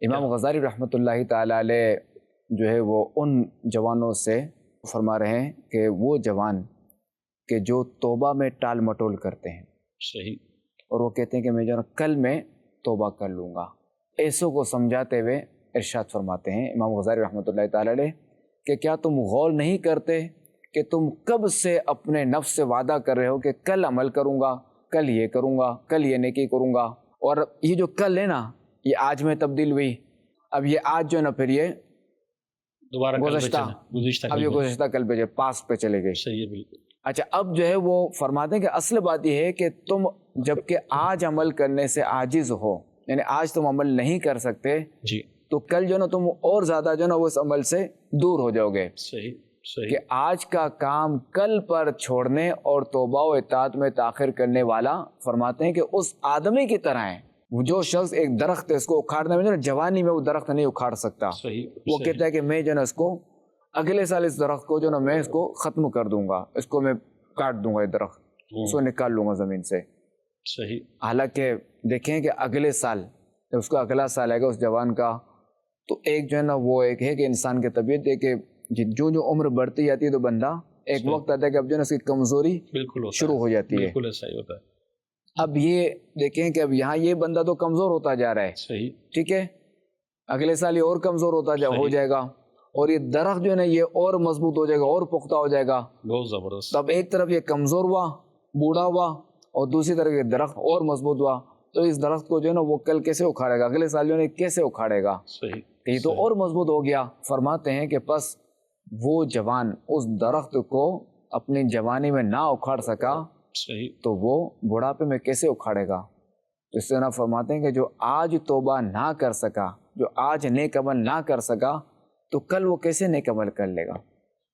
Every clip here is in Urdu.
امام غزالی رحمۃ اللہ تعالی علیہ جو ہے وہ ان جوانوں سے فرما رہے ہیں کہ وہ جوان کہ جو توبہ میں ٹال مٹول کرتے ہیں، صحیح، اور وہ کہتے ہیں کہ میں جو کل میں توبہ کر لوں گا، ایسوں کو سمجھاتے ہوئے ارشاد فرماتے ہیں امام غزالی رحمۃ اللہ تعالی علیہ کہ کیا تم غور نہیں کرتے کہ تم کب سے اپنے نفس سے وعدہ کر رہے ہو کہ کل عمل کروں گا، کل یہ کروں گا، کل یہ نیکی کروں گا، اور یہ جو کل ہے نا یہ آج میں تبدیل ہوئی، اب یہ آج جو ہے نا پھر یہ دوبارہ گزشتہ اب یہ گزشتہ کل پہ جو پاس پہ چلے گئے۔ صحیح ہے، بالکل اچھا، اب جو ہے وہ فرماتے ہیں کہ اصل بات یہ ہے کہ تم جب کہ آج عمل کرنے سے عاجز ہو، یعنی آج تم عمل نہیں کر سکتے جی، تو کل جو ہے نا تم اور زیادہ جو ہے نا وہ اس عمل سے دور ہو جاؤ گے۔ صحیح صحیح، کہ آج کا کام کل پر چھوڑنے اور توبہ و اطاعت میں تاخیر کرنے والا فرماتے ہیں کہ اس آدمی کی طرح ہے، وہ جو شخص ایک درخت ہے اس کو اکھاڑنے میں جو ہے نا جوانی میں وہ درخت نہیں اکھاڑ سکتا، صحیح، وہ کہتا ہے کہ میں جو ہے نا اس کو اگلے سال اس درخت کو جو ہے نا میں اس کو ختم کر دوں گا، اس کو میں کاٹ دوں گا، یہ درخت اس کو نکال لوں گا زمین سے۔ صحیح، حالانکہ دیکھیں کہ اگلے سال جب اس کو اگلا سال آئے گا اس جوان کا، تو ایک جو ہے نا وہ ایک ہے کہ انسان کی طبیعت ہے کہ جو عمر بڑھتی جاتی ہے تو بندہ ایک وقت آتا ہے کہ اب جو ہے نا اس کی کمزوری بالکل شروع ہو جاتی ہے۔ بالکل ایسا ہی ہوتا ہے۔ اب یہ دیکھیں کہ اب یہاں یہ بندہ تو کمزور ہوتا جا رہا ہے، صحیح، ٹھیک ہے، اگلے سال یہ اور کمزور ہو جائے گا، اور یہ درخت جو ہے نا یہ اور مضبوط ہو جائے گا اور پختہ ہو جائے گا۔ بہت زبردست۔ تب ایک طرف یہ کمزور ہوا، بوڑھا ہوا، اور دوسری طرف یہ درخت اور مضبوط ہوا، تو اس درخت کو جو ہے نا وہ کل کیسے اکھاڑے گا، اگلے سال جو ہے نا کیسے اکھاڑے گا؟ صحیح، یہ تو اور مضبوط ہو گیا۔ فرماتے ہیں کہ پس وہ جوان اس درخت کو اپنی جوانی میں نہ اکھاڑ سکا صحیح، تو وہ بڑھاپے میں کیسے اکھاڑے گا؟ تو اس طرح فرماتے ہیں کہ جو آج توبہ نہ کر سکا، جو آج نیک عمل نہ کر سکا، تو کل وہ کیسے نیک عمل کر لے گا؟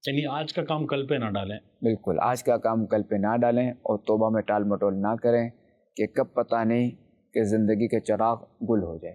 یعنی آج کا کام کل پہ نہ ڈالیں۔ بالکل، آج کا کام کل پہ نہ ڈالیں اور توبہ میں ٹال مٹول نہ کریں کہ کب پتہ نہیں کہ زندگی کے چراغ گل ہو جائے۔